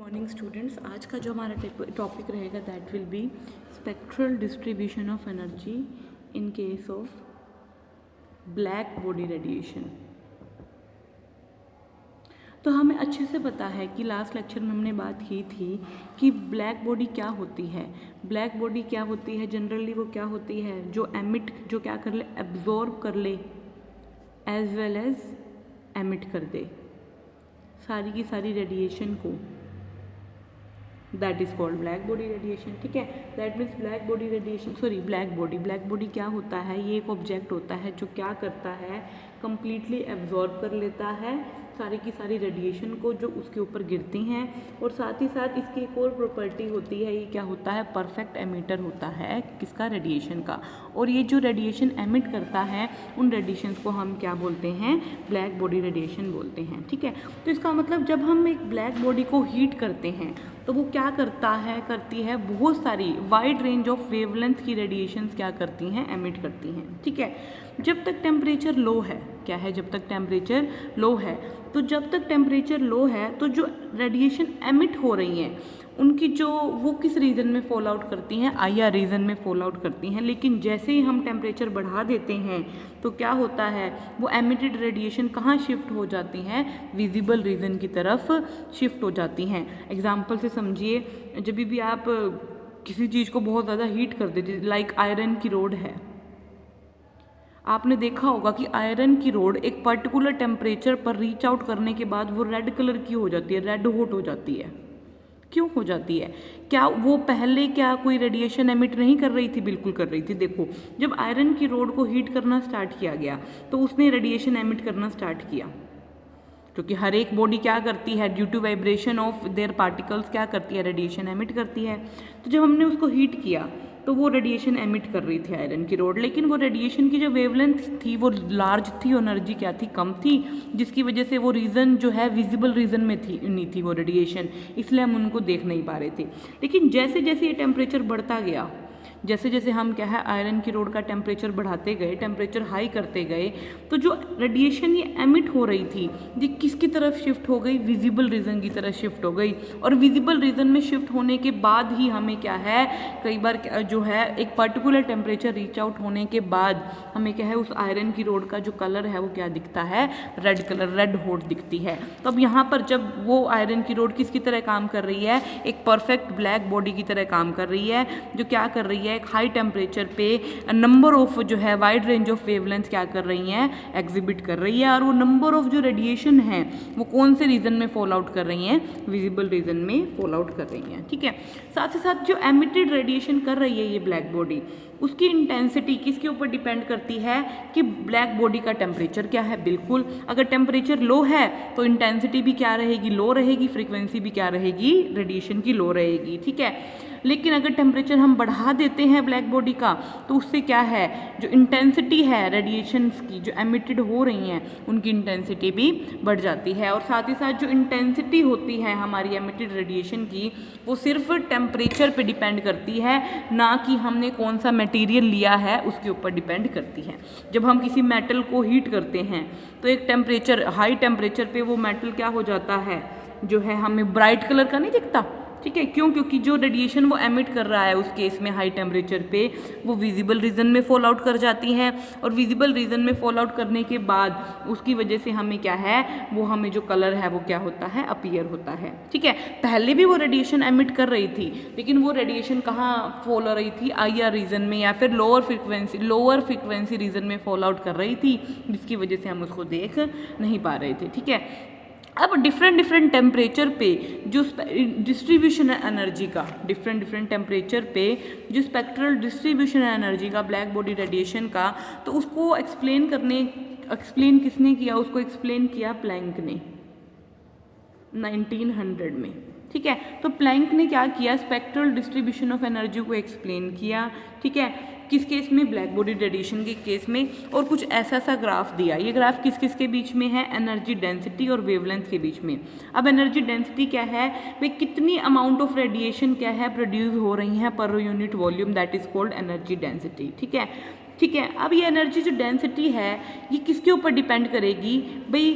Morning students, आज का जो हमारा टॉपिक रहेगा that will be spectral distribution of energy in case of black body radiation. तो हमें अच्छे से पता है कि लास्ट लेक्चर में हमने बात की थी कि ब्लैक बॉडी क्या होती है। ब्लैक बॉडी क्या होती है, जनरली वो क्या होती है जो एमिट, जो क्या कर ले, एब्जॉर्ब कर ले एज वेल एज एमिट कर दे सारी की सारी रेडिएशन को। That is called black body radiation. ठीक है, that means black body radiation, sorry black body क्या होता है, ये एक ऑब्जेक्ट होता है जो क्या करता है, कंप्लीटली एब्जॉर्ब कर लेता है सारी की सारी रेडिएशन को जो उसके ऊपर गिरती हैं, और साथ ही साथ इसकी एक और प्रॉपर्टी होती है, ये क्या होता है, परफेक्ट एमिटर होता है किसका, रेडिएशन का। और ये जो रेडिएशन एमिट करता है उन रेडिएशंस को हम क्या बोलते हैं, ब्लैक बॉडी रेडिएशन बोलते हैं। ठीक है, तो इसका मतलब जब हम एक ब्लैक बॉडी को हीट करते हैं तो वो क्या करती है बहुत सारी वाइड रेंज ऑफ वेवलेंथ की रेडिएशंस क्या करती हैं, एमिट करती हैं। ठीक है, जब तक टेम्परेचर लो है, क्या है, जब तक टेम्परेचर लो है, तो जब तक टेम्परेचर लो है तो जो रेडिएशन एमिट हो रही हैं उनकी जो वो किस रीजन में फॉल आउट करती हैं, IR रीजन में फॉल आउट करती हैं। लेकिन जैसे ही हम टेम्परेचर बढ़ा देते हैं तो क्या होता है, वो एमिटेड रेडिएशन कहाँ शिफ्ट हो जाती हैं, विजिबल रीजन की तरफ शिफ्ट हो जाती हैं। एग्जाम्पल से समझिए, जब भी आप किसी चीज़ को बहुत ज़्यादा हीट कर देते, लाइक आयरन की रोड है, आपने देखा होगा कि आयरन की रोड एक पर्टिकुलर टेम्परेचर पर रीच आउट करने के बाद वो रेड कलर की हो जाती है, रेड हॉट हो जाती है। क्यों हो जाती है, क्या वो पहले क्या कोई रेडिएशन एमिट नहीं कर रही थी, बिल्कुल कर रही थी। देखो, जब आयरन की रोड को हीट करना स्टार्ट किया गया तो उसने रेडिएशन एमिट करना स्टार्ट किया, क्योंकि हर एक बॉडी क्या करती है, due to vibration of their particles क्या करती है, रेडिएशन एमिट करती है। तो जब हमने उसको हीट किया तो वो रेडिएशन एमिट कर रही थी आयरन की रोड, लेकिन वो रेडिएशन की जो वेवलेंथ थी वो लार्ज थी, एनर्जी क्या थी, कम थी, जिसकी वजह से वो रीजन जो है विजिबल रीजन में थी नहीं थी वो रेडिएशन, इसलिए हम उनको देख नहीं पा रहे थे। लेकिन जैसे जैसे ये टेम्परेचर बढ़ता गया, जैसे जैसे हम क्या है आयरन की रोड का टेम्परेचर बढ़ाते गए, टेम्परेचर हाई करते गए, तो जो रेडिएशन ये एमिट हो रही थी ये किसकी तरफ शिफ्ट हो गई, विजिबल रीजन की तरफ शिफ्ट हो गई। और विजिबल रीजन में शिफ्ट होने के बाद ही हमें क्या है, कई बार जो है एक पर्टिकुलर टेम्परेचर रीच आउट होने के बाद हमें क्या है, उस आयरन की रोड का जो कलर है वो क्या दिखता है, रेड कलर, रेड हॉट दिखती है। तो अब यहाँ पर जब वो आयरन की रोड किसकी तरह काम कर रही है, एक परफेक्ट ब्लैक बॉडी की तरह काम कर रही है, जो क्या कर रही है, एक हाई टेम्परेचर पे नंबर ऑफ जो है वाइड रेंज ऑफ वेवलेंथ क्या कर रही हैं, एग्जिबिट कर रही है। और वो नंबर ऑफ जो रेडिएशन है वो कौन से रीजन में फॉल आउट कर रही हैं, विजिबल रीजन में फॉल आउट कर रही हैं। ठीक है, साथ ही साथ जो एमिटेड रेडिएशन कर रही है ये ब्लैक बॉडी, उसकी इंटेंसिटी किसके ऊपर डिपेंड करती है कि ब्लैक बॉडी का टेम्परेचर क्या है। बिल्कुल, अगर टेम्परेचर लो है तो इंटेंसिटी भी क्या रहेगी, लो रहेगी, फ्रीक्वेंसी भी क्या रहेगी, रेडिएशन की लो रहेगी। ठीक है, लेकिन अगर टेम्परेचर हम बढ़ा देते हैं ब्लैक बॉडी का तो उससे क्या है, जो इंटेंसिटी है रेडिएशंस की जो एमिटेड हो रही हैं उनकी इंटेंसिटी भी बढ़ जाती है। और साथ ही साथ जो इंटेंसिटी होती है हमारी एमिटेड रेडिएशन की वो सिर्फ टेम्परेचर पे डिपेंड करती है, ना कि हमने कौन सा मटेरियल लिया है उसके ऊपर डिपेंड करती है। जब हम किसी मेटल को हीट करते हैं तो एक टेम्परेचर, हाई टेम्परेचर पे वो मेटल क्या हो जाता है, जो है हमें ब्राइट कलर का नहीं दिखता। ठीक है, क्यों, क्योंकि जो रेडिएशन वो एमिट कर रहा है उस केस में हाई टेम्परेचर पे वो विजिबल रीजन में फॉल आउट कर जाती हैं, और विजिबल रीजन में फॉल आउट करने के बाद उसकी वजह से हमें क्या है, वो हमें जो कलर है वो क्या होता है, अपीयर होता है। ठीक है, पहले भी वो रेडिएशन एमिट कर रही थी लेकिन वो रेडिएशन कहाँ फॉल हो रही थी, IR रीजन में या फिर लोअर फ्रिक्वेंसी रीजन में फॉल आउट कर रही थी, जिसकी वजह से हम उसको देख नहीं पा रहे थे। ठीक है, अब डिफरेंट टेम्परेचर पे जो डिस्ट्रीब्यूशन है एनर्जी का, डिफरेंट टेम्परेचर पे जो स्पेक्ट्रल डिस्ट्रीब्यूशन है एनर्जी का ब्लैक बॉडी रेडिएशन का, तो उसको एक्सप्लेन किसने किया, उसको एक्सप्लेन किया प्लैंक ने 1900 में। ठीक है, तो प्लैंक ने क्या किया, स्पेक्ट्रल डिस्ट्रीब्यूशन ऑफ एनर्जी को एक्सप्लेन किया। ठीक है, किस केस में, ब्लैक बॉडी रेडिएशन के केस में, और कुछ ऐसा सा ग्राफ दिया। ये ग्राफ किस किस के बीच में है, एनर्जी डेंसिटी और वेवलेंथ के बीच में। अब एनर्जी डेंसिटी क्या है, भाई कितनी अमाउंट ऑफ रेडिएशन क्या है प्रोड्यूस हो रही हैं per unit volume, that is called energy density. ठीक है, ठीक है, अब ये एनर्जी जो डेंसिटी है ये किसके ऊपर डिपेंड करेगी, भाई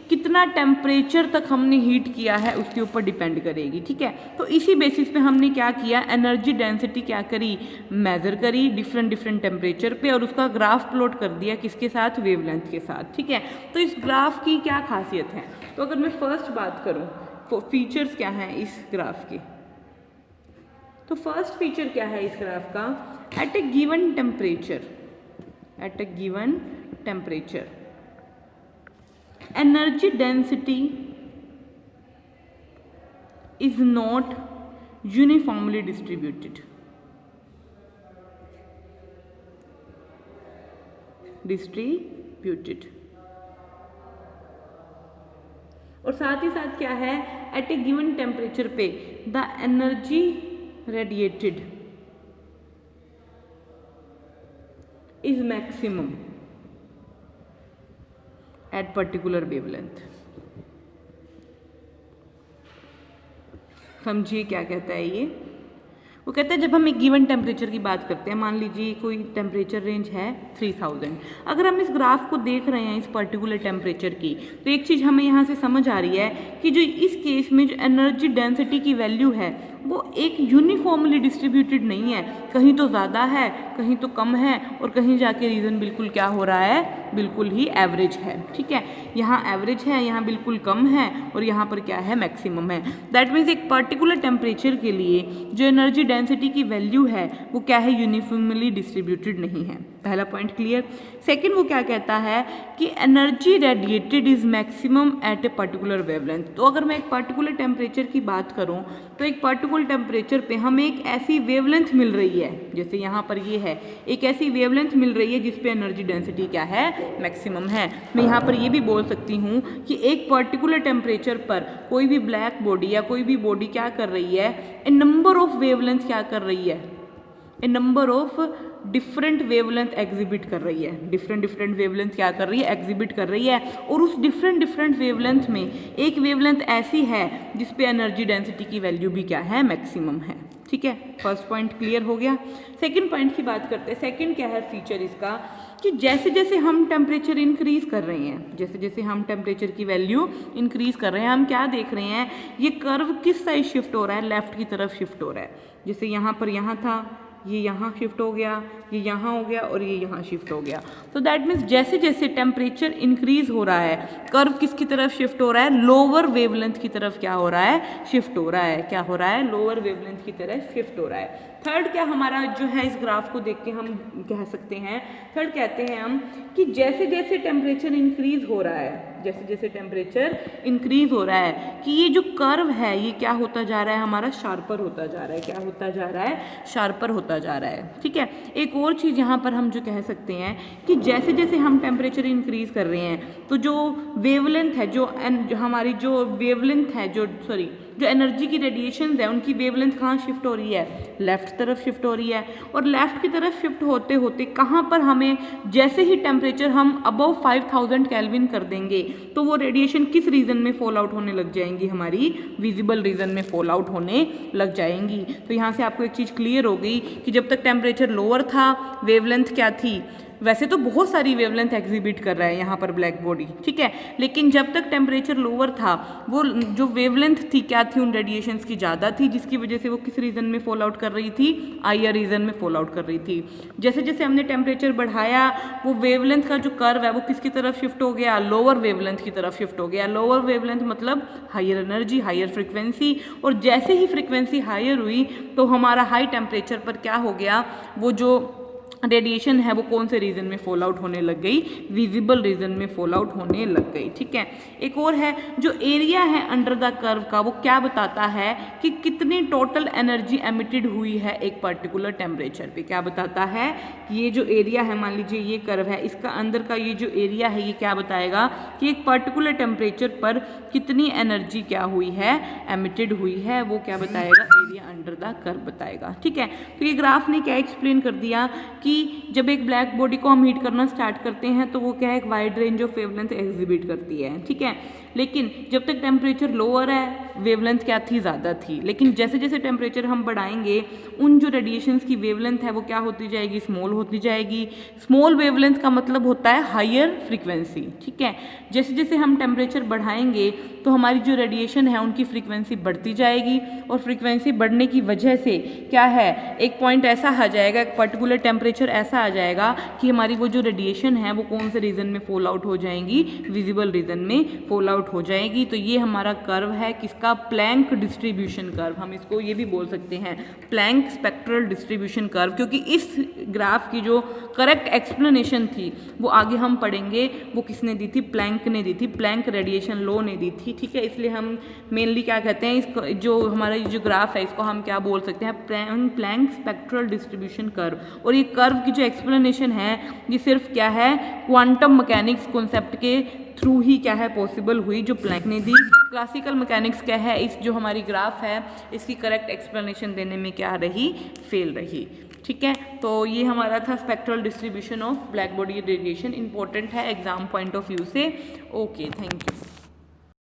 कितना टेम्परेचर तक हमने हीट किया है उसके ऊपर डिपेंड करेगी, ठीक है। तो इसी बेसिस पे हमने क्या किया, एनर्जी डेंसिटी क्या करी, मेज़र करी डिफरेंट डिफरेंट टेम्परेचर पे और उसका ग्राफ प्लॉट कर दिया किसके साथ, वेवलेंथ के साथ, ठीक है। तो इस ग्राफ की क्या खासियत है, तो अगर मैं फर्स्ट बात करूँ फीचर्स क्या हैं इस ग्राफ के, तो फर्स्ट फीचर क्या है इस ग्राफ का, at a given temperature energy density is not uniformly distributed. और साथ ही साथ क्या है, एट ए गिवन टेम्परेचर पे the energy radiated is maximum at particular wavelength. समझिए क्या कहता है ये, वो कहता है जब हम एक गिवन टेम्परेचर की बात करते हैं, मान लीजिए कोई टेम्परेचर रेंज है 3000, अगर हम इस ग्राफ को देख रहे हैं इस पर्टिकुलर टेम्परेचर की, तो एक चीज़ हमें यहाँ से समझ आ रही है कि जो इस केस में जो एनर्जी डेंसिटी की वैल्यू है वो एक यूनिफॉर्मली डिस्ट्रीब्यूटेड नहीं है, कहीं तो ज़्यादा है कहीं तो कम है और कहीं जाके रीज़न बिल्कुल क्या हो रहा है, बिल्कुल ही एवरेज है, ठीक है। यहाँ एवरेज है, यहाँ बिल्कुल कम है और यहाँ पर क्या है, मैक्सिमम है। दैट मीन्स एक पर्टिकुलर टेम्परेचर के लिए जो एनर्जी डेंसिटी की वैल्यू है वो क्या है, यूनिफॉर्मली डिस्ट्रीब्यूटेड नहीं है। पहला पॉइंट क्लियर। सेकंड वो क्या कहता है कि energy radiated is maximum at a particular wavelength. तो अगर मैं एक पर्टिकुलर टेम्परेचर की बात करूं तो एक पर्टिकुलर टेम्परेचर पे हमें एक ऐसी वेवलेंथ मिल रही है, जैसे यहाँ पर ये है, एक ऐसी वेवलेंथ मिल रही है जिस पे एनर्जी डेंसिटी क्या है, मैक्सिमम है। मैं यहाँ पर ये भी बोल सकती हूँ कि एक पर्टिकुलर टेम्परेचर पर कोई भी ब्लैक बॉडी या कोई भी बॉडी क्या कर रही है, ए नंबर ऑफ वेवलेंथ क्या कर रही है, a number of different wavelength exhibit कर रही है, डिफरेंट वेवलेंथ क्या कर रही है, एग्जिबिट कर रही है। और उस डिफरेंट वेवलेंथ में एक वेवलेंथ ऐसी है जिस पे एनर्जी डेंसिटी की वैल्यू भी क्या है, मैक्सिमम है, ठीक है। फर्स्ट पॉइंट क्लियर हो गया। सेकंड पॉइंट की बात करते हैं। सेकंड क्या है फीचर इसका, कि जैसे जैसे हम टेम्परेचर इंक्रीज कर रहे हैं, जैसे जैसे हम टेम्परेचर की वैल्यू इंक्रीज कर रहे हैं, हम क्या देख रहे हैं, ये कर्व किस साइड शिफ्ट हो रहा है, लेफ्ट की तरफ शिफ्ट हो रहा है। जैसे यहाँ पर यहाँ था, ये यहाँ शिफ्ट हो गया, ये यहाँ हो गया और ये यहाँ शिफ्ट हो गया। तो दैट मीन्स जैसे जैसे टेम्परेचर इंक्रीज हो रहा है, कर्व किसकी तरफ शिफ्ट हो रहा है, लोअर वेवलेंथ की तरफ क्या हो रहा है, शिफ्ट हो रहा है। क्या हो रहा है, लोअर वेवलेंथ की तरफ शिफ्ट हो रहा है। थर्ड क्या हमारा जो है इस ग्राफ को देख के हम कह सकते हैं, थर्ड कहते हैं हम कि जैसे जैसे टेम्परेचर इंक्रीज हो रहा है, जैसे जैसे टेम्परेचर इंक्रीज हो रहा है, कि ये जो कर्व है ये क्या होता जा रहा है, हमारा शार्पर होता जा रहा है। क्या होता जा रहा है, शार्पर होता जा रहा है, ठीक है। एक और चीज़ यहाँ पर हम जो कह सकते हैं कि जैसे जैसे हम टेम्परेचर इंक्रीज कर रहे हैं तो जो वेवलेंथ है, जो हमारी जो वेवलेंथ है, जो एनर्जी की रेडिएशन है उनकी वेवलेंथ कहाँ शिफ्ट हो रही है, लेफ्ट तरफ शिफ्ट हो रही है। और लेफ्ट की तरफ शिफ्ट होते होते कहाँ पर हमें, जैसे ही टेम्परेचर हम अबव 5000 केल्विन कर देंगे तो वो रेडिएशन किस रीजन में फॉल आउट होने लग जाएंगी, हमारी विजिबल रीजन में फॉल आउट होने लग जाएंगी। तो यहाँ से आपको एक चीज़ क्लियर हो गई कि जब तक टेम्परेचर लोअर था वेवलेंथ क्या थी, वैसे तो बहुत सारी वेवलेंथ एग्जिबिट कर रहा है यहाँ पर ब्लैक बॉडी, ठीक है, लेकिन जब तक टेम्परेचर लोअर था वो जो वेवलेंथ थी क्या थी, उन रेडिएशंस की ज़्यादा थी, जिसकी वजह से वो किस रीजन में फॉल आउट कर रही थी, हायर रीजन में फॉल आउट कर रही थी। जैसे जैसे हमने टेम्परेचर बढ़ाया वो वेवलेंथ का जो कर्व है वो किसकी तरफ शिफ्ट हो गया, लोअर वेवलेंथ की तरफ शिफ्ट हो गया। लोअर वेवलेंथ मतलब हायर एनर्जी, हायर फ्रिक्वेंसी, और जैसे ही फ्रिक्वेंसी हायर हुई तो हमारा हाई टेम्परेचर पर क्या हो गया, वो जो रेडिएशन है वो कौन से रीजन में फॉल आउट होने लग गई, विजिबल रीजन में फॉल आउट होने लग गई, ठीक है। एक और है जो एरिया है अंडर द कर्व का, वो क्या बताता है कि कितनी टोटल एनर्जी एमिटेड हुई है एक पर्टिकुलर टेम्परेचर पे। क्या बताता है कि ये जो एरिया है, मान लीजिए ये कर्व है, इसका अंदर का ये जो एरिया है ये क्या बताएगा कि एक पर्टिकुलर टेम्परेचर पर कितनी एनर्जी क्या हुई है, एमिटेड हुई है, वो क्या बताएगा, एरिया अंडर द कर्व बताएगा, ठीक है। तो ये ग्राफ ने क्या एक्सप्लेन कर दिया कि कि जब एक ब्लैक बॉडी को हम हीट करना स्टार्ट करते हैं तो वो क्या है, एक wide range of wavelength exhibit करती है, ठीक है। लेकिन जब तक टेम्परेचर लोअर है वेवलेंथ क्या थी, ज़्यादा थी। लेकिन जैसे जैसे टेम्परेचर हम बढ़ाएंगे उन जो रेडिएशंस की वेवलेंथ है वो क्या होती जाएगी, स्मॉल होती जाएगी। स्मॉल वेवलेंथ का मतलब होता है हायर फ्रीक्वेंसी, ठीक है। जैसे जैसे हम टेम्परेचर बढ़ाएंगे तो हमारी जो रेडिएशन है उनकी फ्रीक्वेंसी बढ़ती जाएगी, और फ्रीक्वेंसी बढ़ने की वजह से क्या है, एक पॉइंट ऐसा आ जाएगा, एक पर्टिकुलर टेम्परेचर ऐसा आ जाएगा कि हमारी वो जो रेडिएशन है वो कौन से रीजन में फॉल आउट हो जाएंगी, विजिबल रीजन में फॉल आउट हो जाएगी। तो ये हमारा कर्व है किसका, प्लैंक डिस्ट्रीब्यूशन कर्व, हम इसको ये भी बोल सकते हैं प्लैंक स्पेक्ट्रल डिस्ट्रीब्यूशन कर्व, क्योंकि इस ग्राफ की जो करेक्ट एक्सप्लेनेशन थी वो आगे हम पढ़ेंगे, वो किसने दी थी, प्लैंक ने दी थी, प्लैंक रेडिएशन लॉ ने दी थी, ठीक है। इसलिए हम मेनली क्या कहते हैं, इसको जो हमारा जो ग्राफ है इसको हम क्या बोल सकते हैं, प्लैंक स्पेक्ट्रल डिस्ट्रीब्यूशन कर्व। और ये कर्व की जो एक्सप्लेनेशन है ये सिर्फ क्या है, क्वांटम मैकेनिक्स कॉन्सेप्ट के थ्रू ही क्या है पॉसिबल हुई, जो प्लैंक ने दी। क्लासिकल मैकेनिक्स क्या है, इस जो हमारी ग्राफ है इसकी करेक्ट एक्सप्लेनेशन देने में क्या रही, फेल रही, ठीक है। तो ये हमारा था spectral distribution of black body radiation, important है एग्जाम पॉइंट ऑफ व्यू से। Okay, thank you.